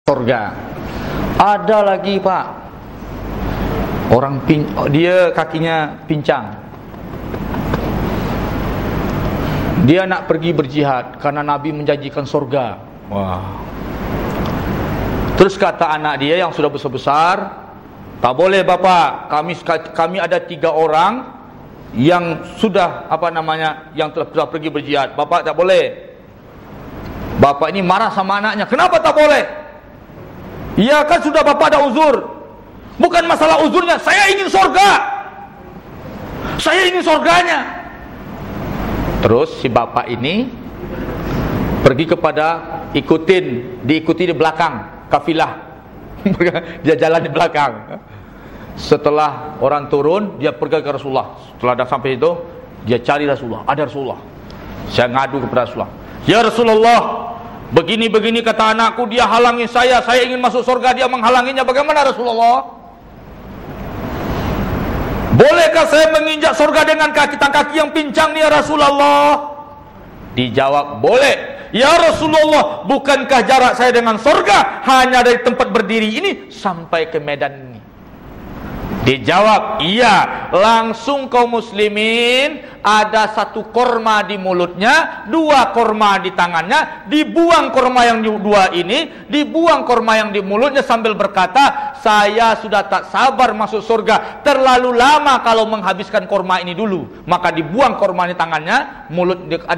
surga. Ada lagi Pak, orang dia kakinya pincang, dia nak pergi berjihad karena Nabi menjanjikan surga. Wah. Terus kata anak dia yang sudah besar-besar, tak boleh Bapak, kami ada 3 orang yang sudah yang telah pergi berjihad. Bapak tak boleh. Bapak ini marah sama anaknya. Kenapa tak boleh? Ya kan sudah Bapak ada uzur. Bukan masalah uzurnya, saya ingin surga. Saya ingin surganya. Terus si bapak ini pergi diikuti di belakang kafilah. Dia jalan di belakang. Setelah orang turun, dia pergi ke Rasulullah. Setelah dah sampai itu, dia cari Rasulullah. Ada Rasulullah. Saya ngadu kepada Rasulullah. Ya Rasulullah, begini-begini kata anakku, dia halangi saya ingin masuk surga, dia menghalanginya. Bagaimana Rasulullah? Bolehkah saya menginjak surga dengan kaki yang pincang ni ya Rasulullah? Dijawab, boleh. Ya Rasulullah, bukankah jarak saya dengan surga hanya dari tempat berdiri ini sampai ke medan ini? Dijawab, iya. Langsung kaum muslimin, ada 1 korma di mulutnya, 2 korma di tangannya, dibuang korma yang 2 ini, dibuang korma yang di mulutnya sambil berkata, saya sudah tak sabar masuk surga, terlalu lama kalau menghabiskan korma ini dulu. Maka dibuang korma di tangannya,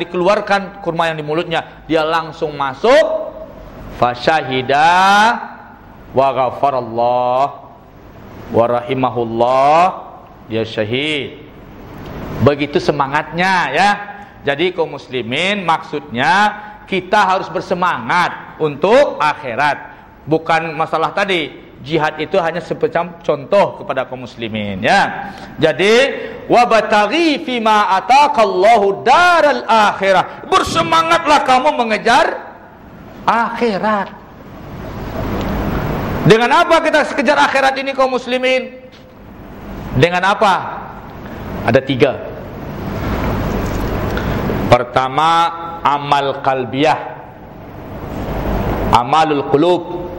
dikeluarkan korma yang di mulutnya, dia langsung masuk. Fasyahida wa ghafarallah wa rahimahullah, dia syahid. Begitu semangatnya ya. Jadi kaum muslimin, maksudnya kita harus bersemangat untuk akhirat. Bukan masalah tadi, jihad itu hanya semacam contoh kepada kaum muslimin ya. Jadi wabataghi fima ataqallahu daral akhirah. Bersemangatlah kamu mengejar akhirat. Dengan apa kita kejar akhirat ini kaum muslimin? Dengan apa? Ada 3. Pertama, amal qalbiyah, amalul qulub.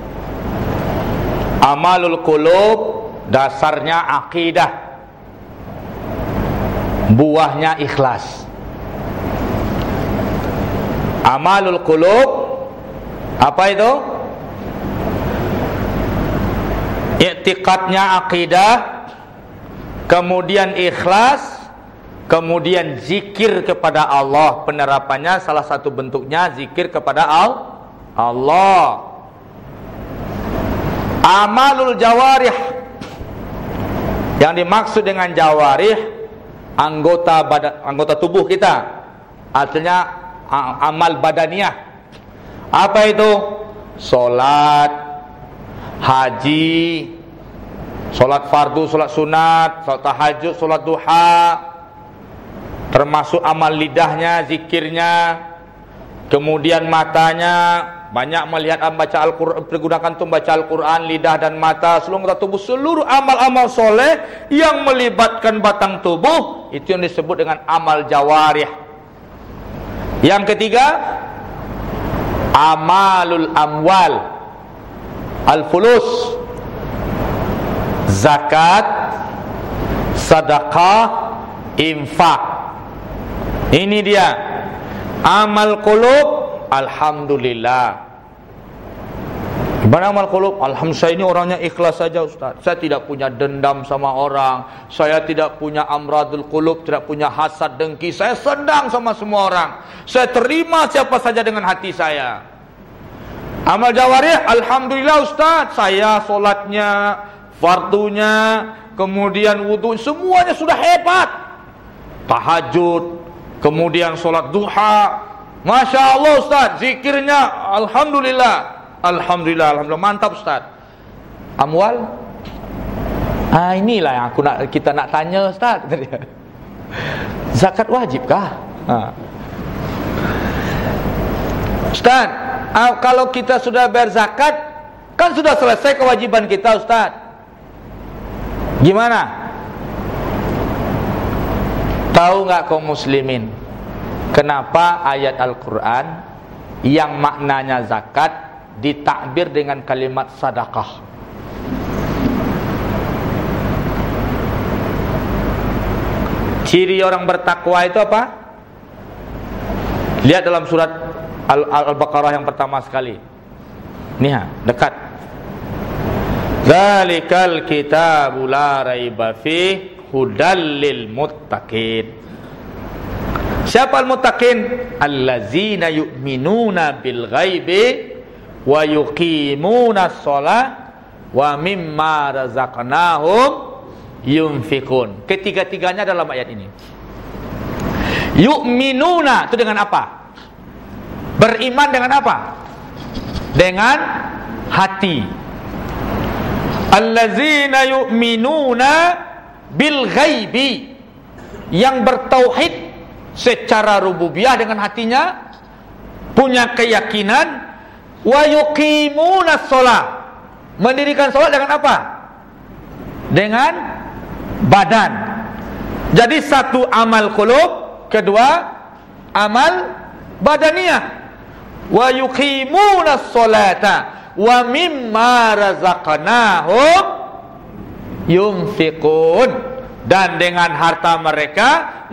Amalul qulub dasarnya akidah, buahnya ikhlas. Amalul qulub apa itu? I'tiqadnya akidah, kemudian ikhlas, kemudian zikir kepada Allah. Penerapannya salah satu bentuknya zikir kepada Allah. Amalul jawarih, yang dimaksud dengan jawarih anggota tubuh kita, artinya amal badaniyah. Apa itu? Salat, haji, salat fardu, salat sunat, salat tahajud, salat duha, termasuk amal lidahnya, zikirnya. Kemudian matanya, banyak melihat baca Al-Quran, pergunakan untuk baca Al-Quran, lidah dan mata, seluruh tubuh, seluruh amal-amal soleh yang melibatkan batang tubuh, itu yang disebut dengan amal jawarih. Yang ketiga, amalul amwal, al-fulus, zakat, sedekah, infak. Ini dia amal qulub. Alhamdulillah. Gimana amal qulub? Alhamdulillah, saya ini orangnya ikhlas saja Ustaz. Saya tidak punya dendam sama orang, saya tidak punya amradul qulub, tidak punya hasad, dengki. Saya sedang sama semua orang, saya terima siapa saja dengan hati saya. Amal jawarih, alhamdulillah Ustaz, saya solatnya, fardunya, kemudian wudu, semuanya sudah hebat. Tahajud, kemudian solat duha, Masya Allah Ustaz, zikirnya alhamdulillah, alhamdulillah, alhamdulillah, mantap Ustaz. Amwal, inilah yang kita nak tanya Ustaz. Zakat wajibkah? Ustaz, kalau kita sudah bayar zakat, kan sudah selesai kewajiban kita Ustaz. Gimana? Tahu nggak kaum muslimin, kenapa ayat Al-Quran yang maknanya zakat ditakbir dengan kalimat sedekah. Ciri orang bertakwa itu apa? Lihat dalam surat Al-Baqarah yang pertama sekali. Nih, dekat. Zalikal kitabu la raiba fihi hudal lil muttaqin. Siapa al-muttaqin? Allazina yu'minuna bil ghaibi wa yuqimuna shalah wa mimma razaqnahum yunfikun. Ketiga-tiganya dalam ayat ini. Yu'minuna itu dengan apa? Beriman dengan apa? Dengan hati. Allazina yu'minuna bil ghaibi, yang bertauhid secara rububiyah dengan hatinya, punya keyakinan. Wa yuqimuna shalah, mendirikan salat dengan apa? Dengan badan. Jadi satu amal qulub, kedua amal badaniyah. Wa yuqimuna sholata wa mimma razaqnahum yunfikun, dan dengan harta mereka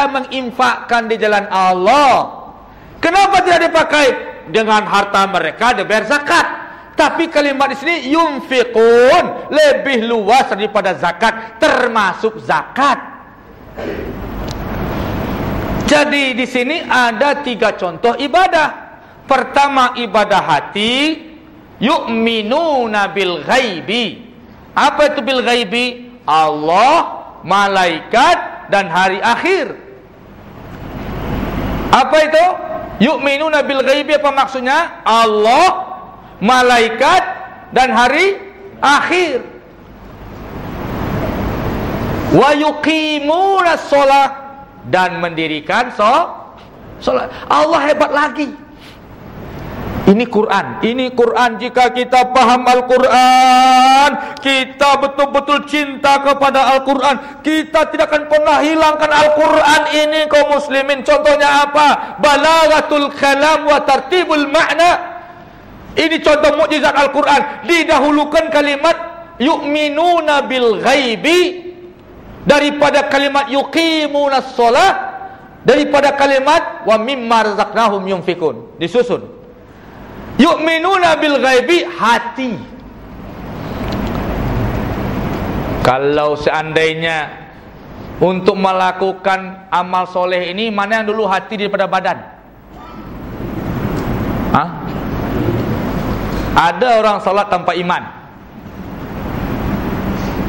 menginfakkan di jalan Allah. Kenapa tidak dipakai dengan harta mereka dibayar zakat? Tapi kalimat di sini yunfikun lebih luas daripada zakat, termasuk zakat. Jadi di sini ada 3 contoh ibadah. Pertama, ibadah hati, yu'minuna bil ghaibi. Apa itu bil ghaibi? Allah, malaikat, dan hari akhir. Apa itu? Yu'minuna bil ghaibi, apa maksudnya? Allah, malaikat, dan hari akhir. Wa yuqimuna shalah, dan mendirikan salat. Allah hebat lagi. Ini Quran. Ini Quran. Jika kita paham Al-Quran, kita betul-betul cinta kepada Al-Quran, kita tidak akan pernah hilangkan Al-Quran ini, kaum muslimin. Contohnya apa? Balaghatul kalam wa tartibul ma'na. Ini contoh mukjizat Al-Quran. Didahulukan kalimat yu'minuna bil ghaibi daripada kalimat yuqimuna shalah, daripada kalimat wa mimma razaqnahum yunfikun. Disusun. Yu'minuna bil ghaibi, hati. Kalau seandainya untuk melakukan amal soleh ini, mana yang dulu hati daripada badan? Hah? Ada orang salat tanpa iman.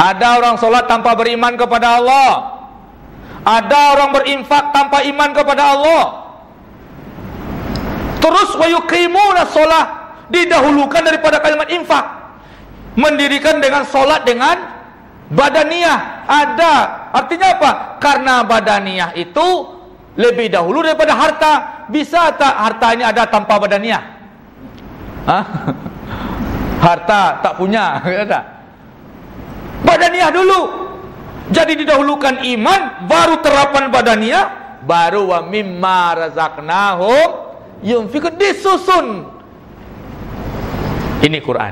Ada orang salat tanpa beriman kepada Allah. Ada orang berinfak tanpa iman kepada Allah. Terus wa yuqimuna shalah, didahulukan daripada kalimat infak. Mendirikan dengan salat dengan badaniyah. Ada. Artinya apa? Karena badaniyah itu lebih dahulu daripada harta. Bisa tak harta ini ada tanpa badaniyah? Hah? Harta tak punya, ada. Badaniyah dulu. Jadi didahulukan iman, baru terapan badaniyah, baru wa mimma razaqnahum yunfikun, disusun. Ini Quran.